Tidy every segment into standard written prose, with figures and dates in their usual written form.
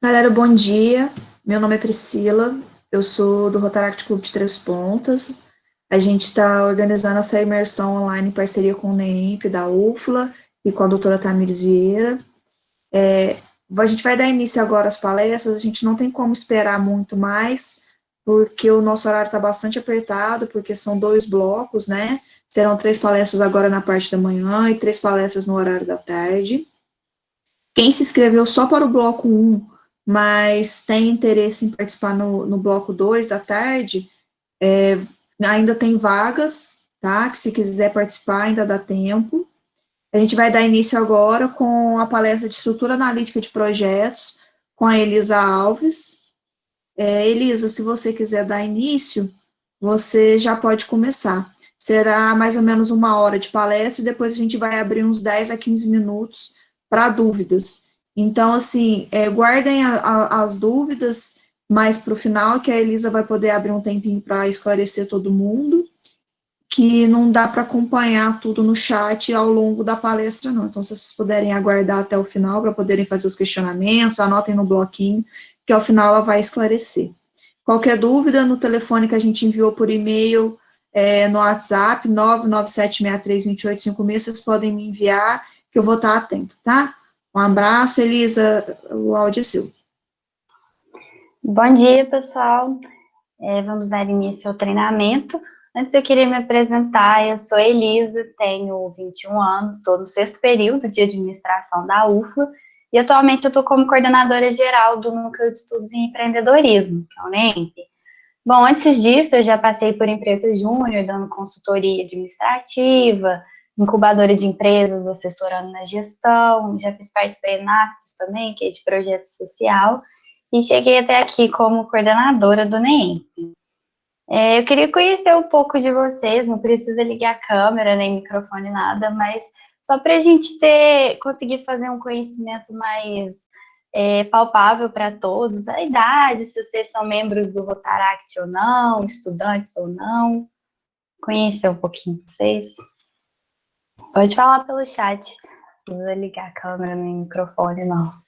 Galera, bom dia. Meu nome é Priscila, eu sou do Rotaract Clube de Três Pontas. A gente está organizando essa imersão online em parceria com o NEMP, da UFLA, e com a doutora Tamires Vieira. A gente vai dar início agora às palestras, a gente não tem como esperar muito mais, porque o nosso horário está bastante apertado, porque são dois blocos, né? Serão três palestras agora na parte da manhã e três palestras no horário da tarde. Quem se inscreveu só para o bloco um, mas tem interesse em participar no bloco 2 da tarde, ainda tem vagas, tá? Que se quiser participar, ainda dá tempo. A gente vai dar início agora com a palestra de estrutura analítica de projetos, com a Elisa Alves. Elisa, se você quiser dar início, você já pode começar. Será mais ou menos 1 hora de palestra e depois a gente vai abrir uns 10 a 15 minutos para dúvidas. Então, assim, guardem as dúvidas mais para o final, que a Elisa vai poder abrir um tempinho para esclarecer todo mundo, que não dá para acompanhar tudo no chat ao longo da palestra, não. Então, se vocês puderem aguardar até o final para poderem fazer os questionamentos, anotem no bloquinho, que ao final ela vai esclarecer. Qualquer dúvida, no telefone que a gente enviou por e-mail, no WhatsApp, 997632856, vocês podem me enviar, que eu vou estar atento, tá? Um abraço, Elisa, o áudio é seu. Bom dia, pessoal. Vamos dar início ao treinamento. Antes eu queria me apresentar, eu sou Elisa, tenho 21 anos, estou no 6º período de administração da UFLA e atualmente eu estou como coordenadora geral do Núcleo de Estudos em Empreendedorismo, que é o NEMP. Bom, antes disso eu já passei por empresas júnior, dando consultoria administrativa, incubadora de empresas, assessorando na gestão, já fiz parte da Enactus também, que é de projeto social, e cheguei até aqui como coordenadora do NEMP. Eu queria conhecer um pouco de vocês, não precisa ligar a câmera, nem microfone, nada, mas só para a gente conseguir fazer um conhecimento mais palpável para todos, a idade, se vocês são membros do Rotaract ou não, estudantes ou não, conhecer um pouquinho de vocês. Pode falar pelo chat, não precisa ligar a câmera nem microfone, não.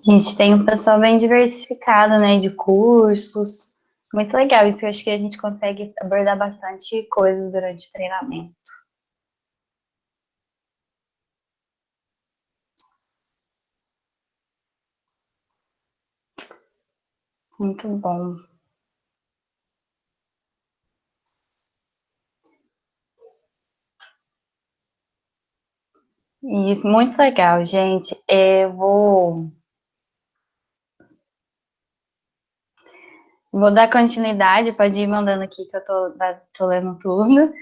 A gente tem um pessoal bem diversificado, né, de cursos. Muito legal, isso eu acho que a gente consegue abordar bastante coisas durante o treinamento. Muito bom. Isso, muito legal, gente. Eu vou dar continuidade, pode ir mandando aqui que eu tô lendo tudo.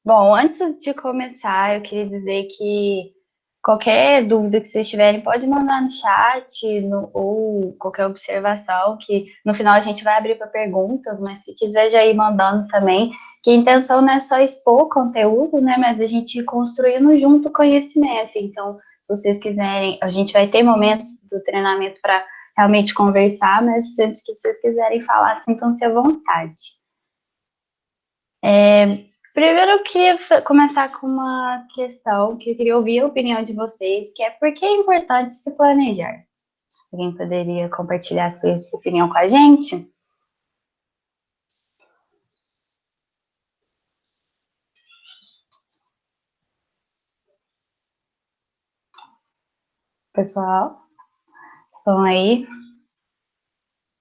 Bom, antes de começar, eu queria dizer que qualquer dúvida que vocês tiverem, pode mandar no chat ou qualquer observação, que no final a gente vai abrir para perguntas, mas se quiser já ir mandando também, que a intenção não é só expor o conteúdo, né, mas a gente ir construindo junto o conhecimento. Então, se vocês quiserem, a gente vai ter momentos do treinamento para realmente conversar, mas sempre que vocês quiserem falar, sintam-se à vontade. Primeiro, eu queria começar com uma questão que eu queria ouvir a opinião de vocês, que é por que é importante se planejar? Alguém poderia compartilhar a sua opinião com a gente? Pessoal, estão aí?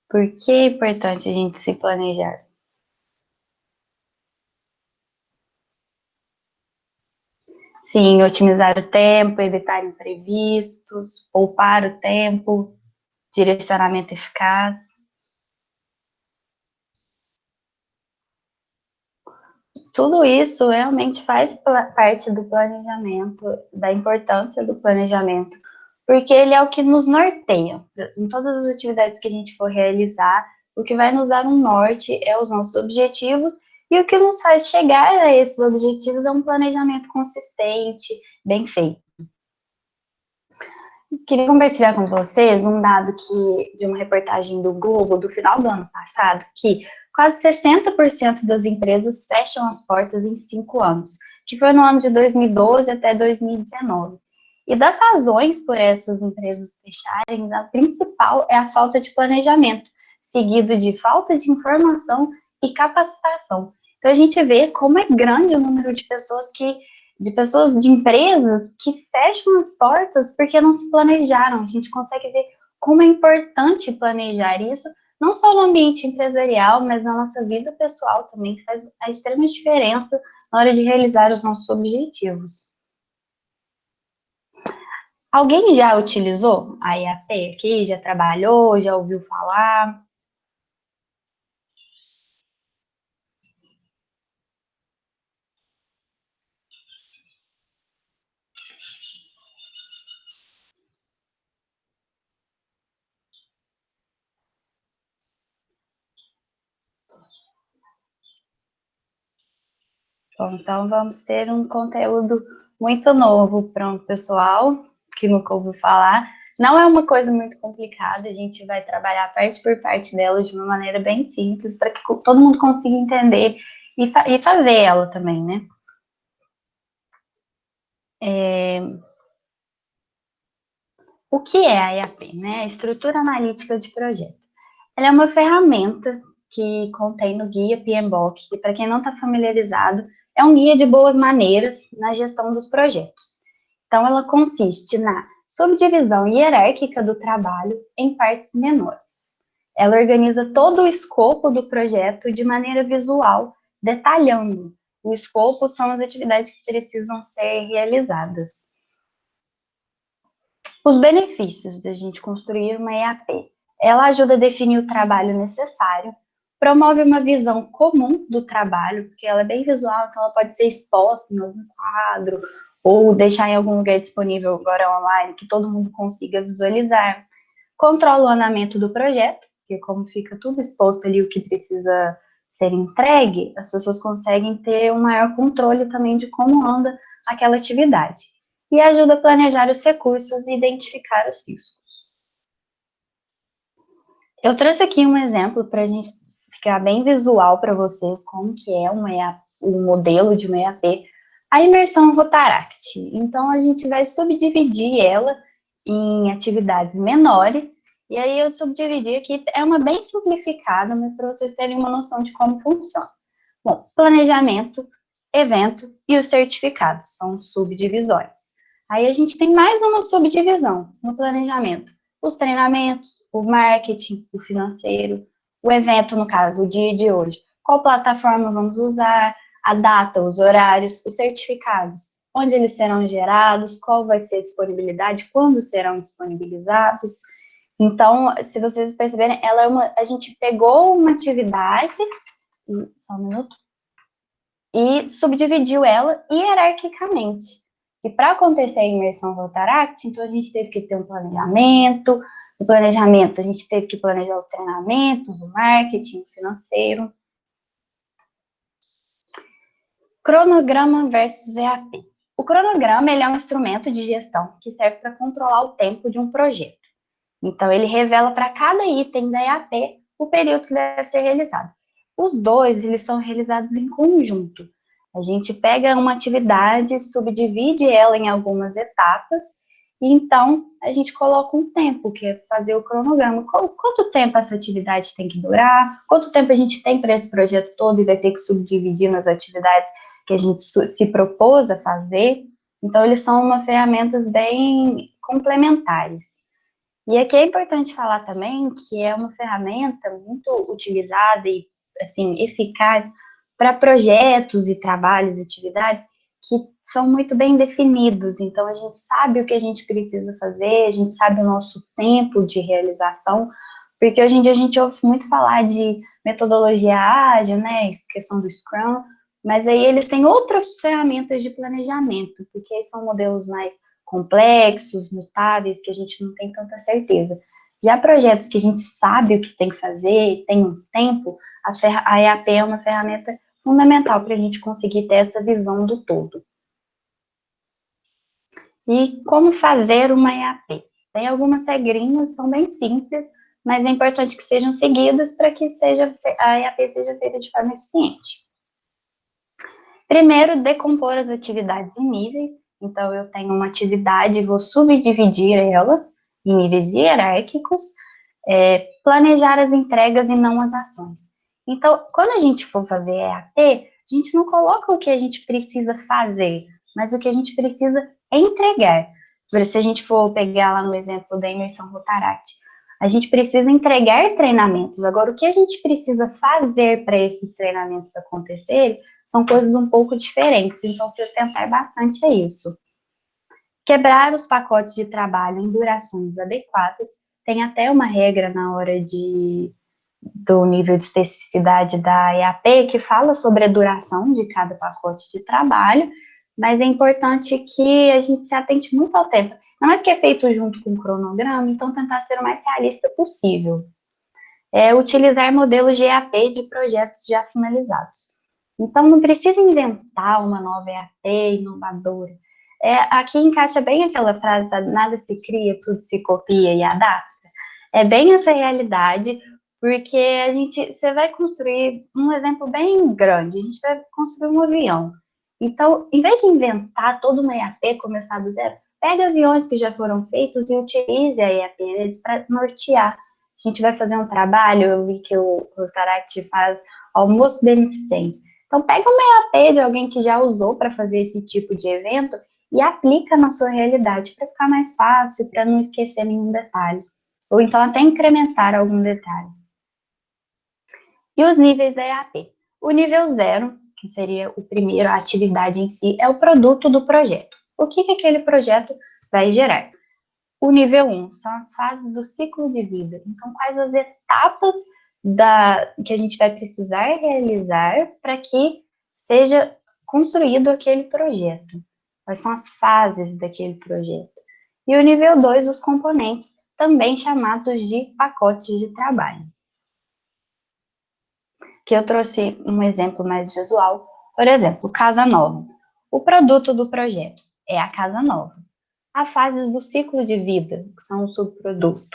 Por que é importante a gente se planejar? Sim, otimizar o tempo, evitar imprevistos, poupar o tempo, direcionamento eficaz. tudo isso realmente faz parte do planejamento, da importância do planejamento, porque ele é o que nos norteia. Em todas as atividades que a gente for realizar, o que vai nos dar um norte é os nossos objetivos, e o que nos faz chegar a esses objetivos é um planejamento consistente, bem feito. Queria compartilhar com vocês um dado de uma reportagem do Google do final do ano passado, que quase 60% das empresas fecham as portas em 5 anos, que foi no ano de 2012 até 2019. E das razões por essas empresas fecharem, a principal é a falta de planejamento, seguido de falta de informação e capacitação. Então a gente vê como é grande o número de pessoas de empresas que fecham as portas porque não se planejaram. A gente consegue ver como é importante planejar isso, não só no ambiente empresarial, mas na nossa vida pessoal também, que faz a extrema diferença na hora de realizar os nossos objetivos. Alguém já utilizou a IAP aqui? Já trabalhou? Já ouviu falar? Bom, então vamos ter um conteúdo muito novo para um pessoal que nunca ouviu falar. Não é uma coisa muito complicada, a gente vai trabalhar parte por parte dela de uma maneira bem simples, para que todo mundo consiga entender e fazer ela também, né? O que é a IAP, né? A Estrutura Analítica de Projeto. Ela é uma ferramenta que contém no guia PMBOK, que para quem não está familiarizado, é um guia de boas maneiras na gestão dos projetos. Então, ela consiste na subdivisão hierárquica do trabalho em partes menores. Ela organiza todo o escopo do projeto de maneira visual, detalhando. O escopo são as atividades que precisam ser realizadas. Os benefícios da gente construir uma EAP. Ela ajuda a definir o trabalho necessário, promove uma visão comum do trabalho, porque ela é bem visual, então ela pode ser exposta em algum quadro, ou deixar em algum lugar disponível agora online, que todo mundo consiga visualizar. Controla o andamento do projeto, porque como fica tudo exposto ali, o que precisa ser entregue, as pessoas conseguem ter um maior controle também de como anda aquela atividade. E ajuda a planejar os recursos e identificar os riscos. Eu trouxe aqui um exemplo para a gente ficar bem visual para vocês como que é o modelo de uma EAP, a imersão Rotaract. Então, a gente vai subdividir ela em atividades menores, e aí eu subdividi aqui, é uma bem simplificada, mas para vocês terem uma noção de como funciona. Bom, planejamento, evento e os certificados, são subdivisões. Aí a gente tem mais uma subdivisão no planejamento. Os treinamentos, o marketing, o financeiro, o evento, no caso, o dia de hoje. Qual plataforma vamos usar, a data, os horários, os certificados, onde eles serão gerados, qual vai ser a disponibilidade, quando serão disponibilizados. Então, se vocês perceberem, a gente pegou uma atividade, só um minuto, e subdividiu ela hierarquicamente. E para acontecer a imersão Rotaract, então a gente teve que ter um planejamento. No planejamento, a gente teve que planejar os treinamentos, o marketing, o financeiro. Cronograma versus EAP. O cronograma ele é um instrumento de gestão que serve para controlar o tempo de um projeto. Então, ele revela para cada item da EAP o período que deve ser realizado. Os dois, eles são realizados em conjunto. A gente pega uma atividade, subdivide ela em algumas etapas, e então a gente coloca um tempo, que é fazer o cronograma. Quanto tempo essa atividade tem que durar? Quanto tempo a gente tem para esse projeto todo e vai ter que subdividir nas atividades que a gente se propôs a fazer? Então, eles são uma ferramentas bem complementares. E aqui é importante falar também que é uma ferramenta muito utilizada e, assim, eficaz para projetos e trabalhos e atividades que são muito bem definidos. Então, a gente sabe o que a gente precisa fazer, a gente sabe o nosso tempo de realização, porque hoje em dia a gente ouve muito falar de metodologia ágil, né, questão do Scrum, mas aí eles têm outras ferramentas de planejamento, porque são modelos mais complexos, mutáveis, que a gente não tem tanta certeza. Já projetos que a gente sabe o que tem que fazer, tem um tempo, a EAP é uma ferramenta fundamental para a gente conseguir ter essa visão do todo. E como fazer uma EAP? Tem algumas regrinhas, são bem simples, mas é importante que sejam seguidas para que a EAP seja feita de forma eficiente. Primeiro, decompor as atividades em níveis. Então, eu tenho uma atividade, vou subdividir ela em níveis hierárquicos, planejar as entregas e não as ações. Então, quando a gente for fazer EAP, a gente não coloca o que a gente precisa fazer, mas o que a gente precisa entregar. Se a gente for pegar lá no exemplo da imersão Rotaract, a gente precisa entregar treinamentos. Agora, o que a gente precisa fazer para esses treinamentos acontecerem são coisas um pouco diferentes, então se atentar bastante a isso. Quebrar os pacotes de trabalho em durações adequadas, tem até uma regra na hora do nível de especificidade da EAP que fala sobre a duração de cada pacote de trabalho, mas é importante que a gente se atente muito ao tempo. Não mais que é feito junto com o cronograma, então tentar ser o mais realista possível. Utilizar modelos de EAP de projetos já finalizados. Então, não precisa inventar uma nova EAP inovadora. Aqui encaixa bem aquela frase, sabe? Nada se cria, tudo se copia e adapta. É bem essa realidade, porque você vai construir um exemplo bem grande, a gente vai construir um avião. Então, em vez de inventar toda uma EAP, começar do zero, pega aviões que já foram feitos e utilize a EAP deles para nortear. A gente vai fazer um trabalho, eu vi que o Rotaract faz almoço beneficente. Então, pega uma EAP de alguém que já usou para fazer esse tipo de evento e aplica na sua realidade para ficar mais fácil, para não esquecer nenhum detalhe. Ou então até incrementar algum detalhe. E os níveis da EAP? O nível 0, que seria o primeiro, a atividade em si, é o produto do projeto. O que aquele projeto vai gerar? O nível 1 são as fases do ciclo de vida. Então, quais as etapas que a gente vai precisar realizar para que seja construído aquele projeto? Quais são as fases daquele projeto? E o nível 2, os componentes, também chamados de pacotes de trabalho. Que eu trouxe um exemplo mais visual. Por exemplo, casa nova. O produto do projeto é a casa nova. As fases do ciclo de vida, que são o subproduto.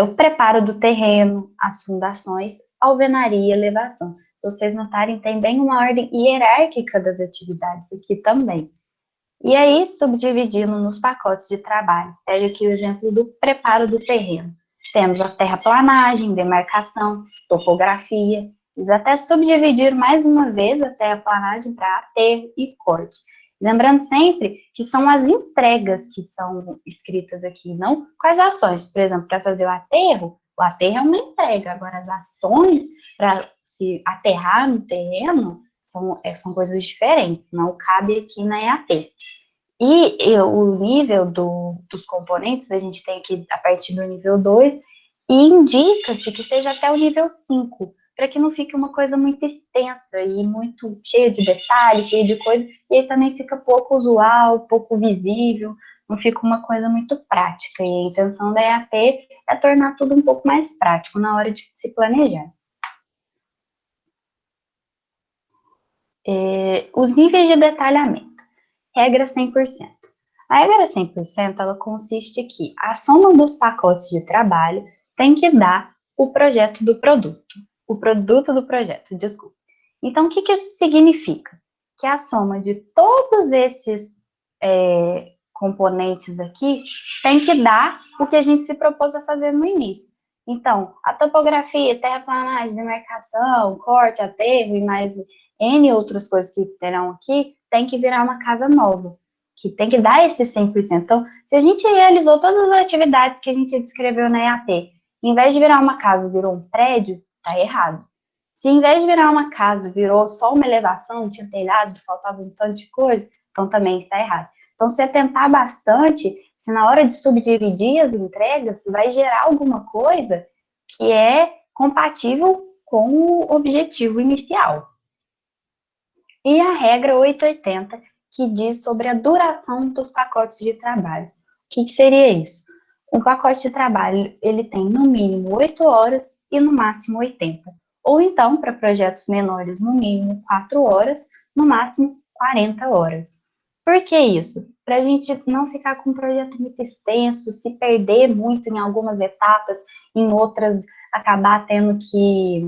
O preparo do terreno, as fundações, alvenaria, elevação. Se vocês notarem, tem bem uma ordem hierárquica das atividades aqui também. E aí, subdividindo nos pacotes de trabalho, pega aqui o exemplo do preparo do terreno. Temos a terraplanagem, demarcação, topografia. Eles até subdividiram mais uma vez a terraplanagem para aterro e corte. Lembrando sempre que são as entregas que são escritas aqui, não quais ações. Por exemplo, para fazer o aterro é uma entrega. Agora, as ações para se aterrar no terreno são coisas diferentes, não cabe aqui na EAP. E o nível dos componentes, a gente tem aqui a partir do nível 2, e indica-se que seja até o nível 5, para que não fique uma coisa muito extensa e muito cheia de detalhes, cheia de coisa, e aí também fica pouco usual, pouco visível, não fica uma coisa muito prática. E a intenção da EAP é tornar tudo um pouco mais prático na hora de se planejar. Os níveis de detalhamento. Regra 100%. A regra 100%, ela consiste que a soma dos pacotes de trabalho tem que dar o projeto do produto. O produto do projeto, desculpa. Então, o que isso significa? Que a soma de todos esses componentes aqui tem que dar o que a gente se propôs a fazer no início. Então, a topografia, terraplanagem, demarcação, corte, aterro e mais N outras coisas que terão aqui, tem que virar uma casa nova, que tem que dar esse 100%. Então, se a gente realizou todas as atividades que a gente descreveu na EAP, em vez de virar uma casa, virou um prédio, tá errado. Se em vez de virar uma casa, virou só uma elevação, tinha telhado, faltava um tanto de coisa, então também está errado. Então, se atentar bastante, se na hora de subdividir as entregas, vai gerar alguma coisa que é compatível com o objetivo inicial. e a regra 880, que diz sobre a duração dos pacotes de trabalho. O que seria isso? Um pacote de trabalho, ele tem no mínimo 8 horas e no máximo 80. Ou então, para projetos menores, no mínimo 4 horas, no máximo 40 horas. Por que isso? Para a gente não ficar com um projeto muito extenso, se perder muito em algumas etapas, em outras acabar tendo que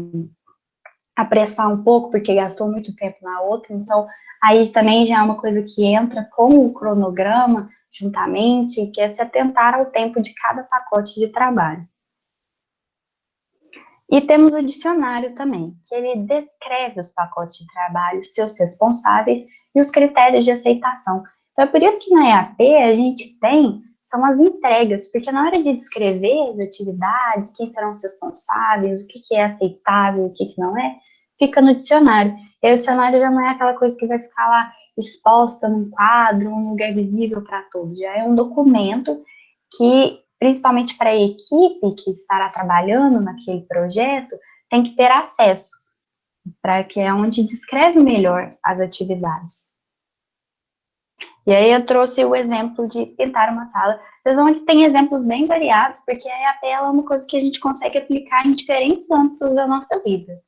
apressar um pouco, porque gastou muito tempo na outra. Então, aí também já é uma coisa que entra com o cronograma juntamente, que é se atentar ao tempo de cada pacote de trabalho. E temos o dicionário também, que ele descreve os pacotes de trabalho, seus responsáveis e os critérios de aceitação. Então, é por isso que na EAP a gente tem, são as entregas, porque na hora de descrever as atividades, quem serão os responsáveis, o que é aceitável, o que não é, fica no dicionário. E o dicionário já não é aquela coisa que vai ficar lá exposta num quadro, num lugar visível para todos, já é um documento que, principalmente para a equipe que estará trabalhando naquele projeto, tem que ter acesso, para que é onde descreve melhor as atividades. E aí eu trouxe o exemplo de pintar uma sala. Vocês vão ver que tem exemplos bem variados, porque a EAP é uma coisa que a gente consegue aplicar em diferentes âmbitos da nossa vida.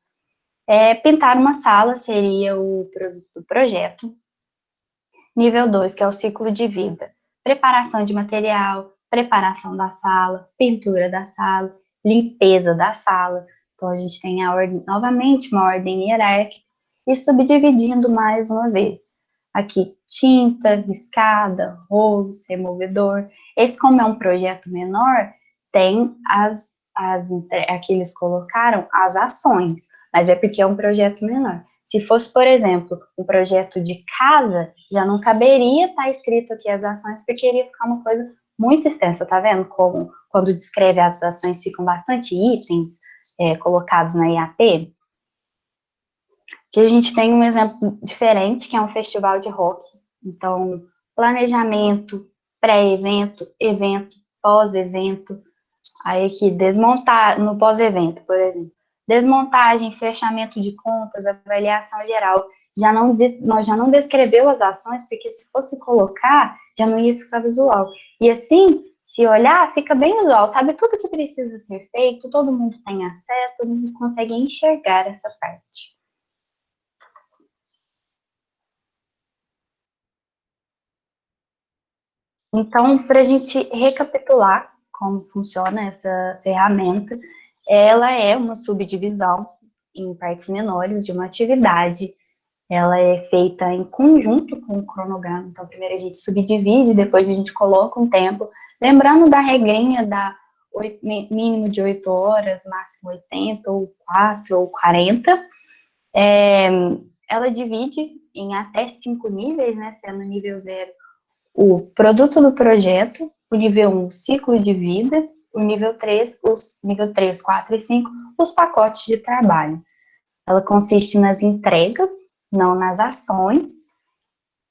Pintar uma sala seria o produto do projeto. Nível 2, que é o ciclo de vida. Preparação de material, preparação da sala, pintura da sala, limpeza da sala. Então, a gente tem a ordem, novamente, uma ordem hierárquica e subdividindo mais uma vez. Aqui, tinta, escada, rolos, removedor. Esse, como é um projeto menor, tem aqui eles colocaram as ações, mas é porque é um projeto menor. Se fosse, por exemplo, um projeto de casa, já não caberia estar escrito aqui as ações, porque iria ficar uma coisa muito extensa, tá vendo? Como quando descreve as ações ficam bastante itens colocados na IAP. Que a gente tem um exemplo diferente, que é um festival de rock. Então, planejamento, pré-evento, evento, pós-evento. Aí aqui, desmontar, no pós-evento, por exemplo. Desmontagem, fechamento de contas, avaliação geral. Nós já não descreveu as ações, porque se fosse colocar, já não ia ficar visual. E assim, se olhar, fica bem visual. Sabe tudo que precisa ser feito, todo mundo tem acesso, todo mundo consegue enxergar essa parte. Então, para a gente recapitular como funciona essa ferramenta, ela é uma subdivisão em partes menores de uma atividade. Ela é feita em conjunto com o cronograma. Então, primeiro a gente subdivide, depois a gente coloca um tempo. Lembrando da regrinha da mínimo de 8 horas, máximo 80, ou 4 ou 40. Ela divide em até 5 níveis, né? Sendo nível 0 o produto do projeto, o nível 1, ciclo de vida, o nível 3, nível 3, 4 e 5, os pacotes de trabalho. Ela consiste nas entregas, não nas ações,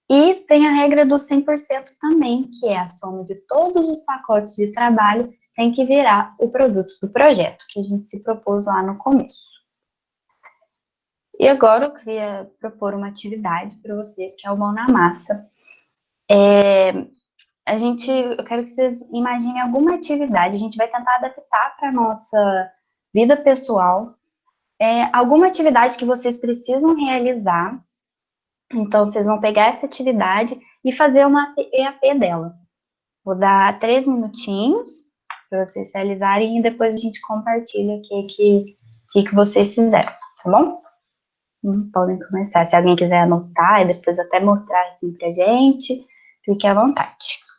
e tem a regra do 100% também, que é a soma de todos os pacotes de trabalho tem que virar o produto do projeto, que a gente se propôs lá no começo. E agora eu queria propor uma atividade para vocês, que é o mão na massa. Eu quero que vocês imaginem alguma atividade, a gente vai tentar adaptar para a nossa vida pessoal, alguma atividade que vocês precisam realizar. Então, vocês vão pegar essa atividade e fazer uma EAP dela. Vou dar 3 minutinhos para vocês realizarem e depois a gente compartilha o que vocês fizeram, tá bom? Podem começar. Se alguém quiser anotar e depois até mostrar assim pra gente, fique à vontade.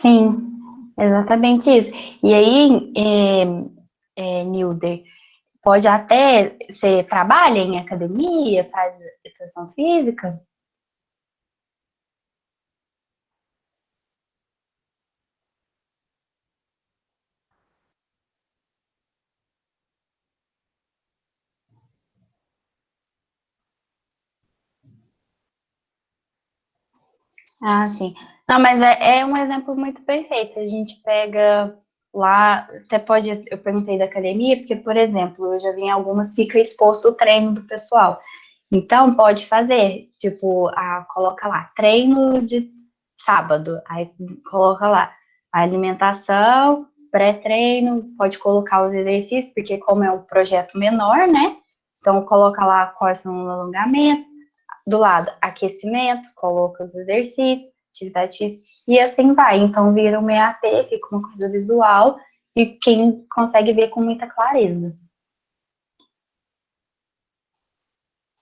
Sim, exatamente isso. E aí, Nilder, pode até, você trabalha em academia, faz educação física? Ah, sim. Não, mas é um exemplo muito perfeito. A gente pega lá, até pode, eu perguntei da academia, porque, por exemplo, eu já vi em algumas, fica exposto o treino do pessoal. Então, pode fazer, tipo, coloca lá, treino de sábado, aí coloca lá, a alimentação, pré-treino, pode colocar os exercícios, porque como é um projeto menor, né? Então, coloca lá quais são os alongamentos, do lado aquecimento, coloca os exercícios, atividade física, e assim vai. Então vira um EAP, fica uma coisa visual e quem consegue ver com muita clareza.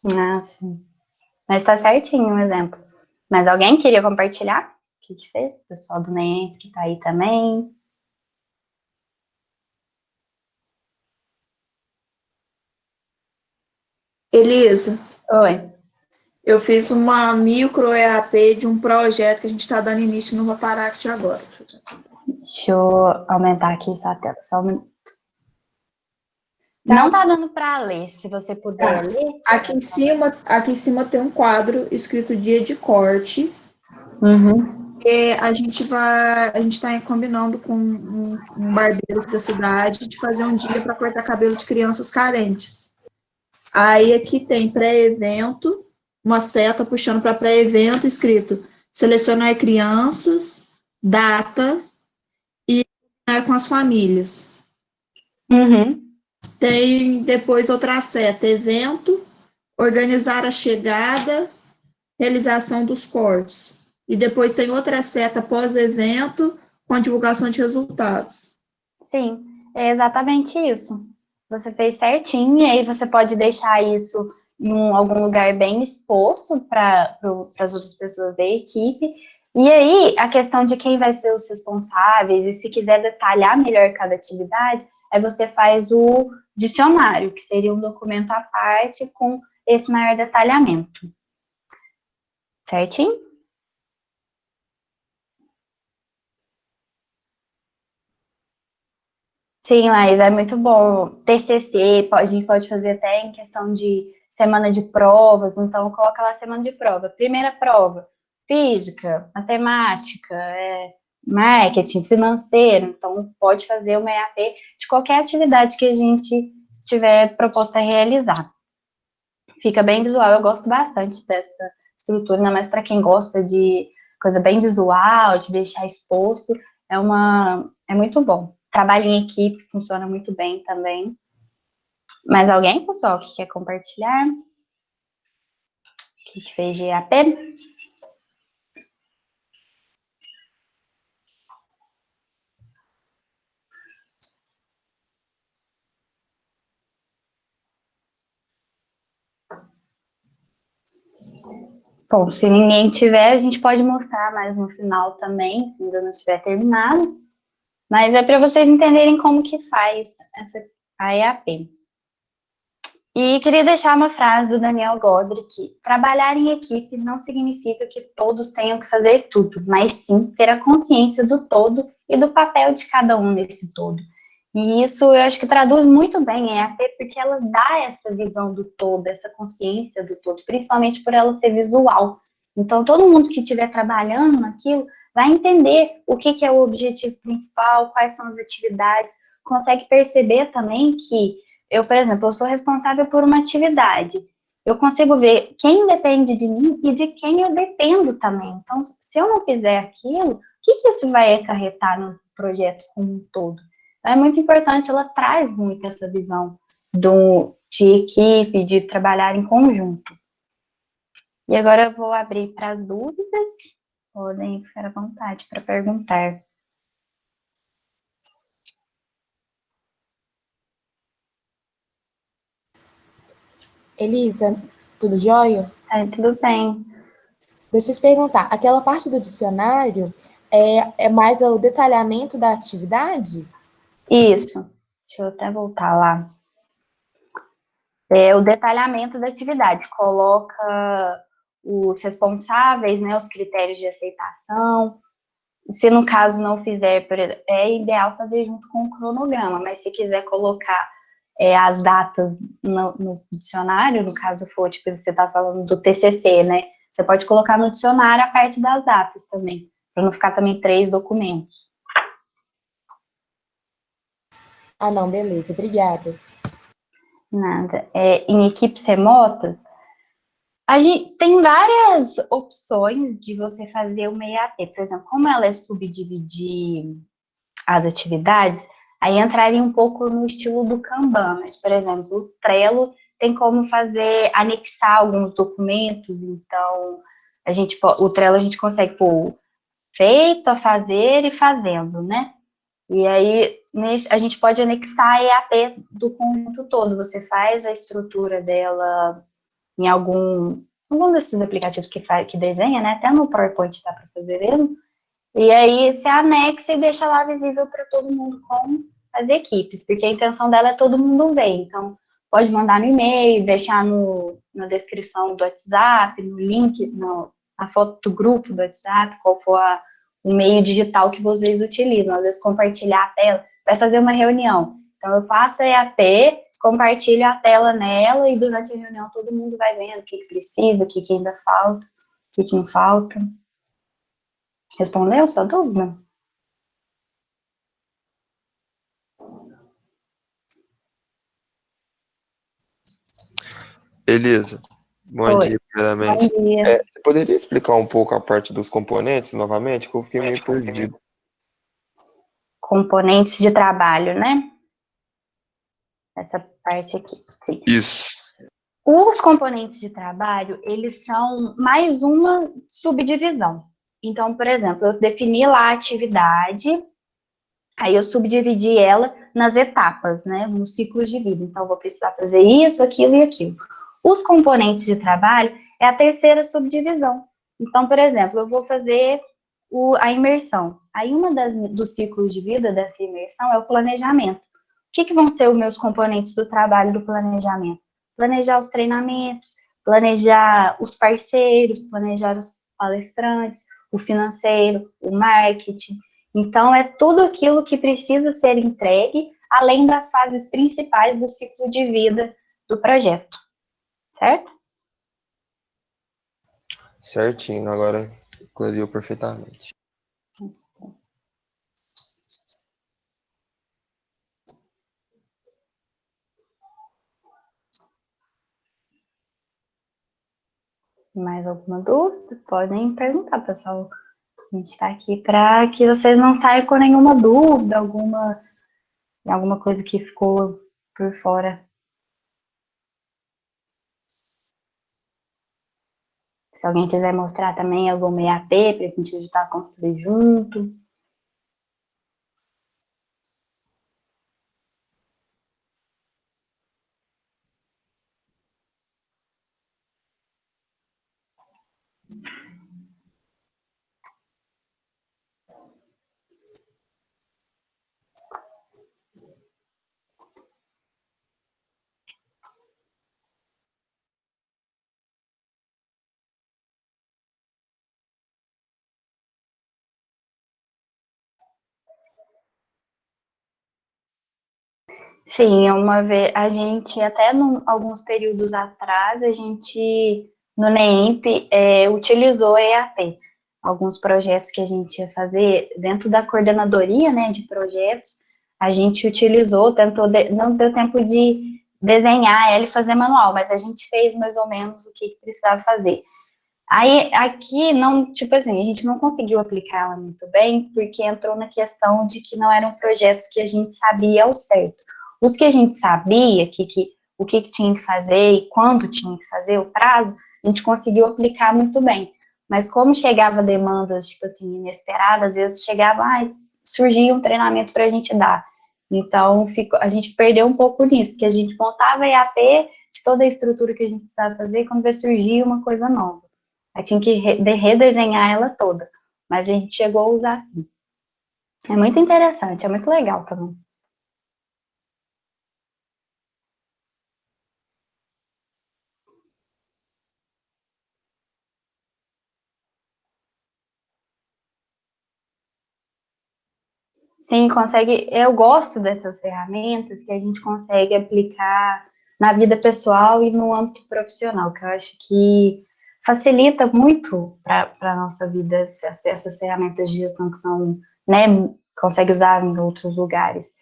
Ah, sim. Mas tá certinho o exemplo. Mas alguém queria compartilhar? O que fez? O pessoal do NEM que tá aí também. Elisa, Oi. eu fiz uma micro EAP de um projeto que a gente está dando início no Rotaract agora. Deixa eu aumentar aqui sua tela. Só um minuto. Tá, Não tá dando para ler. Se você puder tá. ler, Aqui em cima tem um quadro escrito dia de corte. Uhum. A gente está combinando com um barbeiro aqui da cidade de fazer um dia para cortar cabelo de crianças carentes. Aí aqui tem pré-evento, uma seta puxando para pré-evento, escrito selecionar crianças, data e com as famílias. Uhum. Tem depois outra seta, evento, organizar a chegada, realização dos cortes. E depois tem outra seta pós-evento, com a divulgação de resultados. Sim, é exatamente isso. Você fez certinho, e aí você pode deixar isso em algum lugar bem exposto para as outras pessoas da equipe. E aí, a questão de quem vai ser os responsáveis, e se quiser detalhar melhor cada atividade, aí você faz o dicionário, que seria um documento à parte com esse maior detalhamento. Certinho? Sim, Laís, é muito bom. TCC, a gente pode fazer até em questão de semana de provas, então coloca lá semana de prova. Primeira prova, física, matemática, marketing, financeiro, então pode fazer uma EAP de qualquer atividade que a gente estiver proposta a realizar. Fica bem visual, eu gosto bastante dessa estrutura, ainda mais para quem gosta de coisa bem visual, de deixar exposto, é muito bom. Trabalho em equipe funciona muito bem também. Mais alguém, pessoal, que quer compartilhar? O que fez de EAP? Bom, se ninguém tiver, a gente pode mostrar mais no final também, se ainda não tiver terminado. Mas é para vocês entenderem como que faz a EAP. E queria deixar uma frase do Daniel Godric: trabalhar em equipe não significa que todos tenham que fazer tudo, mas sim ter a consciência do todo e do papel de cada um nesse todo. E isso eu acho que traduz muito bem a EAP, porque ela dá essa visão do todo, essa consciência do todo, principalmente por ela ser visual. Então, todo mundo que estiver trabalhando naquilo vai entender o que é o objetivo principal, quais são as atividades, consegue perceber também que eu, por exemplo, eu sou responsável por uma atividade. Eu consigo ver quem depende de mim e de quem eu dependo também. Então, se eu não fizer aquilo, o que isso vai acarretar no projeto como um todo? Então, é muito importante, ela traz muito essa visão de equipe, de trabalhar em conjunto. E agora eu vou abrir para as dúvidas. Podem ficar à vontade para perguntar. Elisa, tudo jóia? Tudo bem. Deixa eu te perguntar, aquela parte do dicionário, é mais o detalhamento da atividade? Isso. Deixa eu até voltar lá. É o detalhamento da atividade. Coloca os responsáveis, né, os critérios de aceitação. Se no caso não fizer, por exemplo, é ideal fazer junto com o cronograma, mas se quiser colocar as datas no dicionário, no caso for, tipo, você está falando do TCC, né? Você pode colocar no dicionário a parte das datas também, para não ficar também 3 documentos. Ah, não, beleza, obrigada. Nada. Em equipes remotas, a gente tem várias opções de você fazer uma EAP. Por exemplo, como ela é subdividir as atividades, aí entraria um pouco no estilo do Kanban, mas, por exemplo, o Trello tem como fazer, anexar alguns documentos, então, o Trello a gente consegue pôr feito, a fazer e fazendo, né? E aí, a gente pode anexar a EAP do conjunto todo, você faz a estrutura dela em algum desses aplicativos que desenha, né? Até no PowerPoint dá para fazer ele. E aí você anexa e deixa lá visível para todo mundo com as equipes, porque a intenção dela é todo mundo ver. Então, pode mandar no e-mail, deixar na descrição do WhatsApp, no link, na foto do grupo do WhatsApp, qual for o meio digital que vocês utilizam. Às vezes, compartilhar a tela, vai fazer uma reunião. Então, eu faço a EAP, compartilho a tela nela e durante a reunião todo mundo vai vendo o que precisa, o que ainda falta, o que não falta. Respondeu sua dúvida? Elisa, bom Oi. dia, primeiramente. Bom dia. Você poderia explicar um pouco a parte dos componentes novamente? Que eu fiquei meio perdido. Componentes de trabalho, né? Essa parte aqui, sim. Isso. Os componentes de trabalho, eles são mais uma subdivisão. Então, por exemplo, eu defini lá a atividade, aí eu subdividi ela nas etapas, né? Nos ciclos de vida. Então, eu vou precisar fazer isso, aquilo e aquilo. Os componentes de trabalho é a terceira subdivisão. Então, por exemplo, eu vou fazer a imersão. Aí, dos ciclos de vida dessa imersão é o planejamento. O que vão ser os meus componentes do trabalho do planejamento? Planejar os treinamentos, planejar os parceiros, planejar os palestrantes, o financeiro, o marketing. Então, é tudo aquilo que precisa ser entregue, além das fases principais do ciclo de vida do projeto, certo? Certinho, agora clareou perfeitamente. Mais alguma dúvida? Podem perguntar, pessoal. A gente está aqui para que vocês não saiam com nenhuma dúvida, alguma coisa que ficou por fora. Se alguém quiser mostrar também alguma EAP para a gente ajudar a construir junto. Sim, uma vez a gente até alguns períodos atrás a gente no NEMP utilizou EAP. Alguns projetos que a gente ia fazer dentro da coordenadoria, né, de projetos, a gente utilizou, não deu tempo de desenhar ela e fazer manual, mas a gente fez mais ou menos o que precisava fazer. Aí, aqui, não, tipo assim, a gente não conseguiu aplicar ela muito bem, porque entrou na questão de que não eram projetos que a gente sabia ao certo. Os que a gente sabia, o que tinha que fazer e quando tinha que fazer, o prazo, a gente conseguiu aplicar muito bem. Mas como chegava demandas, tipo assim, inesperadas, às vezes chegava, surgia um treinamento para a gente dar. Então, a gente perdeu um pouco nisso, porque a gente montava a EAP de toda a estrutura que a gente precisava fazer, e quando vai surgir uma coisa nova. Aí tinha que redesenhar ela toda. mas a gente chegou a usar sim. É muito interessante, é muito legal também. Sim, consegue. Eu gosto dessas ferramentas que a gente consegue aplicar na vida pessoal e no âmbito profissional, que eu acho que facilita muito para a nossa vida essas ferramentas de gestão que são, né, consegue usar em outros lugares.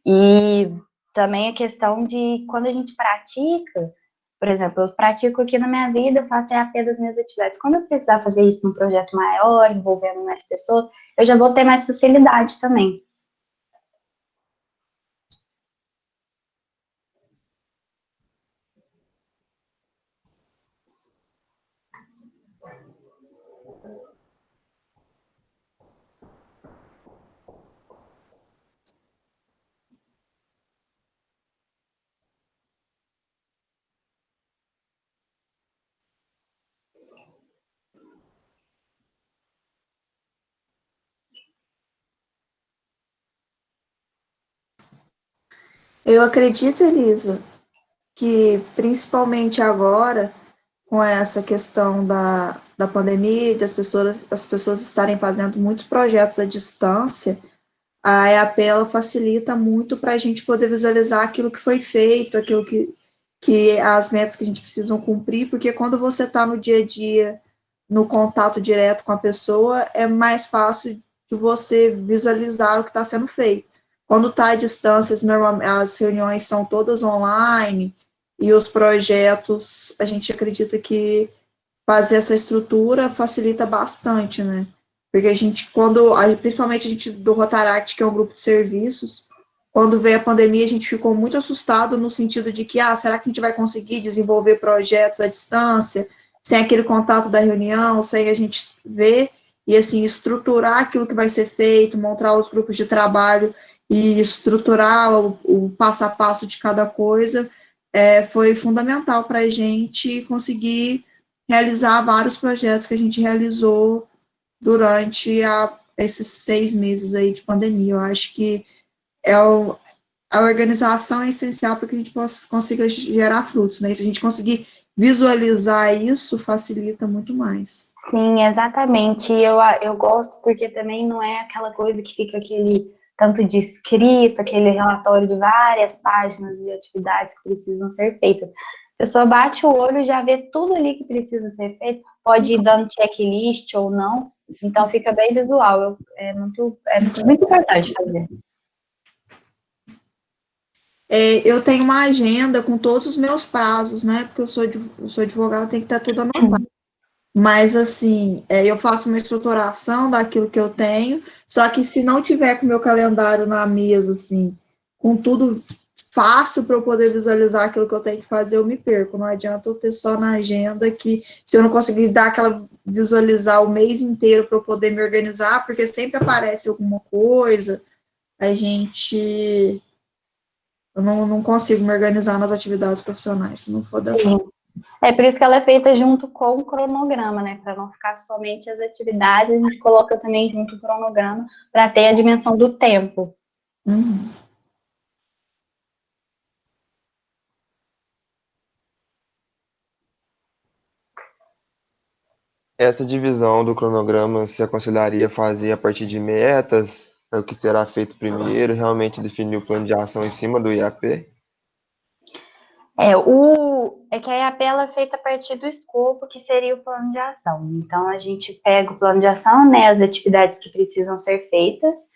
E também a questão de quando a gente pratica, por exemplo, eu pratico aqui na minha vida, eu faço EAP das minhas atividades. Quando eu precisar fazer isso num projeto maior, envolvendo mais pessoas, eu já vou ter mais facilidade também. Eu acredito, Elisa, que principalmente agora, com essa questão da pandemia, as pessoas estarem fazendo muitos projetos à distância, a EAP ela facilita muito para a gente poder visualizar aquilo que foi feito, que as metas que a gente precisa cumprir, porque quando você está no dia a dia, no contato direto com a pessoa, é mais fácil de você visualizar o que está sendo feito. Quando está à distância, as reuniões são todas online e os projetos, a gente acredita que fazer essa estrutura facilita bastante, né? Porque a gente, principalmente a gente do Rotaract, que é um grupo de serviços, quando veio a pandemia, a gente ficou muito assustado no sentido de que, será que a gente vai conseguir desenvolver projetos à distância, sem aquele contato da reunião, sem a gente ver e, assim, estruturar aquilo que vai ser feito, montar os grupos de trabalho e estruturar o passo a passo de cada coisa, foi fundamental para a gente conseguir realizar vários projetos que a gente realizou durante esses 6 meses aí de pandemia. Eu acho que a organização é essencial para que a gente consiga gerar frutos, né? E se a gente conseguir visualizar isso, facilita muito mais. Sim, exatamente. Eu gosto porque também não é aquela coisa que fica aquele tanto de escrito, aquele relatório de várias páginas de atividades que precisam ser feitas. A pessoa bate o olho e já vê tudo ali que precisa ser feito, pode ir dando checklist ou não, então fica bem visual. Muito importante fazer. Eu tenho uma agenda com todos os meus prazos, né? Porque eu sou advogada, tem que estar tudo anotado. Mas, assim, eu faço uma estruturação daquilo que eu tenho, só que se não tiver com o meu calendário na mesa, assim, com tudo fácil para eu poder visualizar aquilo que eu tenho que fazer, eu me perco. Não adianta eu ter só na agenda que, se eu não conseguir dar aquela visualizar o mês inteiro para eu poder me organizar, porque sempre aparece alguma coisa, eu não consigo me organizar nas atividades profissionais, se não for dessa. Sim. É por isso que ela é feita junto com o cronograma, né? Para não ficar somente as atividades, a gente coloca também junto o cronograma para ter a dimensão do tempo. Uhum. Essa divisão do cronograma se aconselharia fazer a partir de metas, é o que será feito primeiro, realmente definir o plano de ação em cima do IAP? É que a EAP ela é feita a partir do escopo que seria o plano de ação. Então, a gente pega o plano de ação, né, as atividades que precisam ser feitas,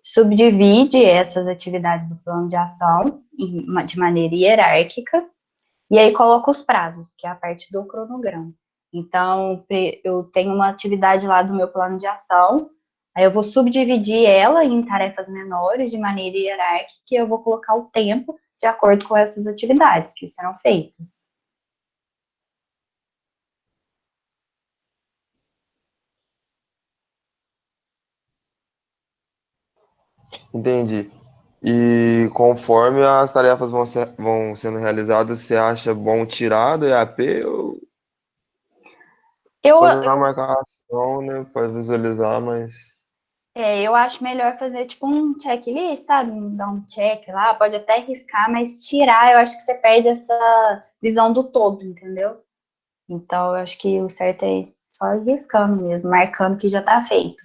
subdivide essas atividades do plano de ação de maneira hierárquica, e aí coloca os prazos, que é a parte do cronograma. Então, eu tenho uma atividade lá do meu plano de ação, aí eu vou subdividir ela em tarefas menores de maneira hierárquica e eu vou colocar o tempo de acordo com essas atividades que serão feitas. Entendi. E conforme as tarefas vão sendo realizadas, você acha bom tirar do EAP ou Eu, Fazer uma marcação, né? Pode visualizar, mas eu acho melhor fazer tipo um checklist, sabe? Dar um check lá, pode até riscar, mas tirar, eu acho que você perde essa visão do todo, entendeu? Então, eu acho que o certo é só ir riscando mesmo, marcando que já tá feito.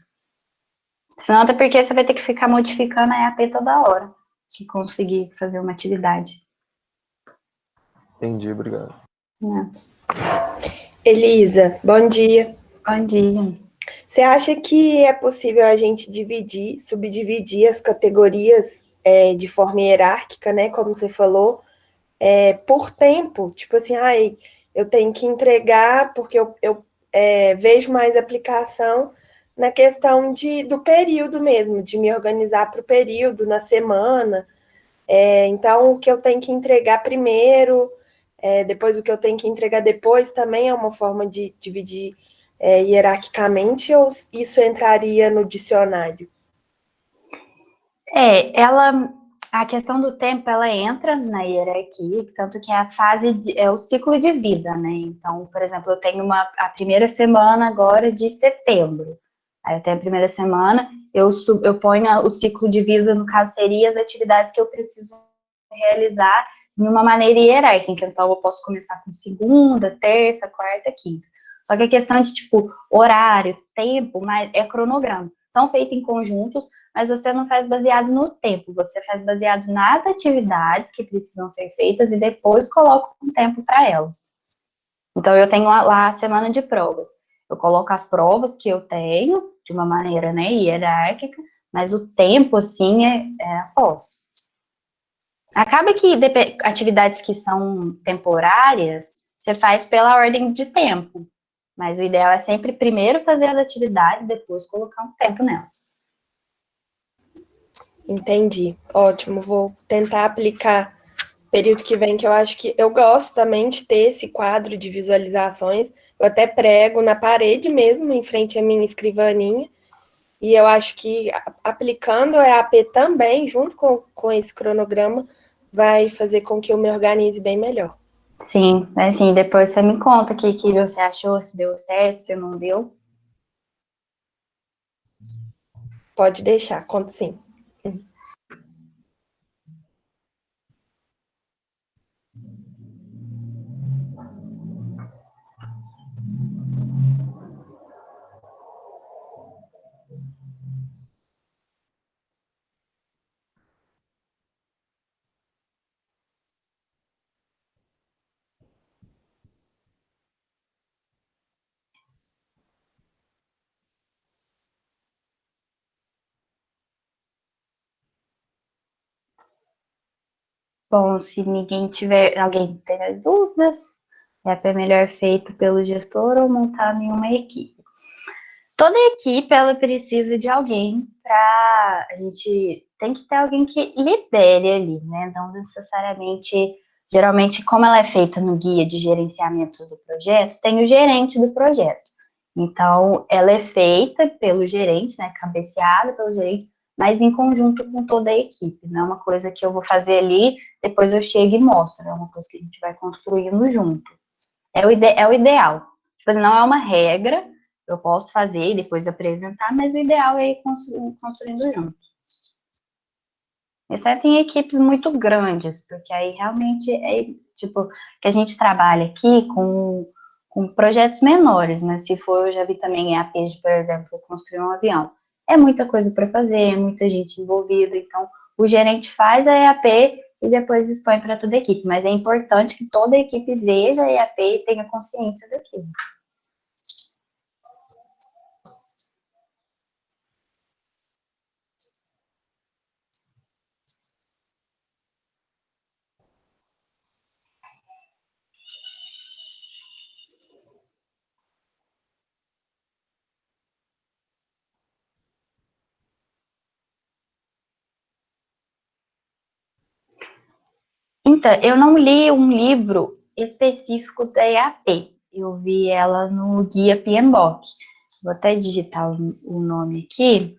Senão, até porque você vai ter que ficar modificando a EAP toda hora, se conseguir fazer uma atividade. entendi, obrigado. Né? Elisa, bom dia. Bom dia. Você acha que é possível a gente dividir, subdividir as categorias de forma hierárquica, né? Como você falou, por tempo? Tipo assim, ai, eu tenho que entregar porque eu vejo mais aplicação na questão do período mesmo, de me organizar para o período, na semana. Então, o que eu tenho que entregar primeiro, depois o que eu tenho que entregar depois, também é uma forma de dividir hierarquicamente, ou isso entraria no dicionário? A questão do tempo, ela entra na hierarquia, tanto que é a é o ciclo de vida, né? Então, por exemplo, eu tenho a primeira semana agora de setembro. Aí eu tenho a primeira semana, eu ponho o ciclo de vida, no caso, seria as atividades que eu preciso realizar de uma maneira hierárquica. Então, eu posso começar com segunda, terça, quarta, quinta. Só que a questão de, tipo, horário, tempo, é cronograma. São feitos em conjuntos, mas você não faz baseado no tempo, você faz baseado nas atividades que precisam ser feitas e depois coloca um tempo para elas. Então, eu tenho lá a semana de provas. Eu coloco as provas que eu tenho de uma maneira, né, hierárquica, mas o tempo, assim, é após. Acaba que atividades que são temporárias, você faz pela ordem de tempo, mas o ideal é sempre primeiro fazer as atividades, depois colocar um tempo nelas. Entendi. Ótimo, vou tentar aplicar período que vem, que eu acho que eu gosto também de ter esse quadro de visualizações. Eu até prego na parede mesmo, em frente à minha escrivaninha. E eu acho que aplicando o EAP também, junto com esse cronograma, vai fazer com que eu me organize bem melhor. Sim, assim, depois você me conta o que você achou, se deu certo, se não deu. Pode deixar, conto sim. Bom, se ninguém tiver, alguém tem as dúvidas, é melhor feito pelo gestor ou montado em uma equipe. Toda equipe, ela precisa de alguém para, a gente tem que ter alguém que lidere ali, né? Não necessariamente, geralmente, como ela é feita no guia de gerenciamento do projeto, tem o gerente do projeto. Então, ela é feita pelo gerente, né? Cabeceada pelo gerente, mas em conjunto com toda a equipe. Não é uma coisa que eu vou fazer ali, depois eu chego e mostro. É uma coisa que a gente vai construindo junto. É o ideal. Tipo assim, não é uma regra, eu posso fazer e depois apresentar, mas o ideal é ir construindo junto. Exceto em equipes muito grandes, porque aí realmente tipo, que a gente trabalha aqui com projetos menores, mas se for, eu já vi também EAP de, por exemplo, construir um avião. É muita coisa para fazer, é muita gente envolvida, então o gerente faz a EAP e depois expõe para toda a equipe, mas é importante que toda a equipe veja a EAP e tenha consciência daquilo. Então, eu não li um livro específico da EAP. Eu vi ela no guia PMBOK. Vou até digitar o nome aqui.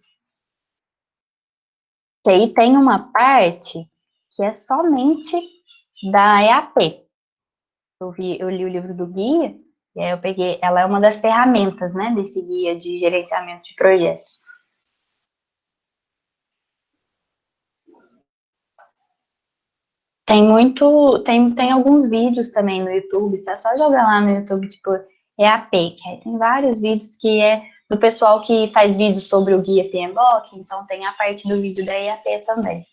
Que aí tem uma parte que é somente da EAP. Eu li o livro do guia, E aí eu peguei, ela é uma das ferramentas, né, desse guia de gerenciamento de projetos. Tem alguns vídeos também no YouTube, você é só jogar lá no YouTube, tipo, EAP, que aí tem vários vídeos que é do pessoal que faz vídeos sobre o guia PMBOK, então tem a parte do vídeo da EAP também.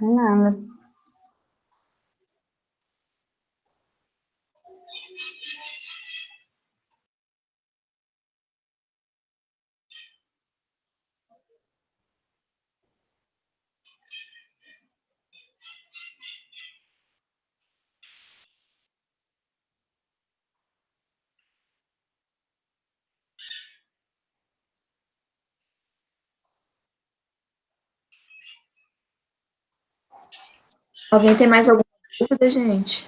Nada. Alguém tem mais alguma dúvida, gente?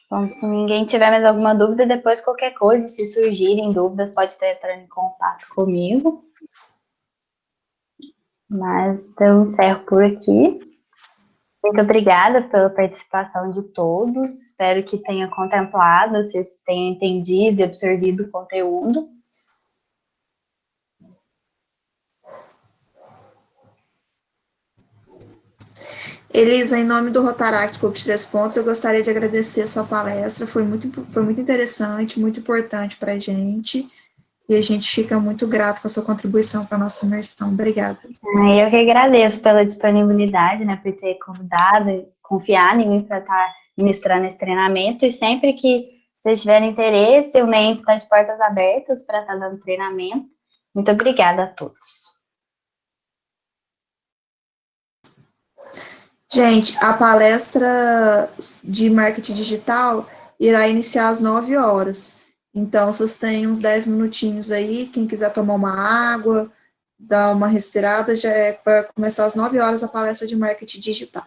Bom, se ninguém tiver mais alguma dúvida, depois qualquer coisa, se surgirem dúvidas, pode estar entrando em contato comigo. Mas eu encerro por aqui. Muito obrigada pela participação de todos. Espero que tenha contemplado, vocês tenham entendido e absorvido o conteúdo. Elisa, em nome do Rotaract Clube de Três Pontos, eu gostaria de agradecer a sua palestra, foi muito interessante, muito importante para a gente, e a gente fica muito grato com a sua contribuição para a nossa imersão. Obrigada. Eu que agradeço pela disponibilidade, né, por ter convidado e confiado em mim para estar ministrando esse treinamento, e sempre que vocês tiverem interesse, o NEMP está de portas abertas para estar dando treinamento. Muito obrigada a todos. Gente, a palestra de marketing digital irá iniciar às 9 horas. Então, vocês têm uns 10 minutinhos aí, quem quiser tomar uma água, dar uma respirada, vai começar às 9 horas a palestra de marketing digital.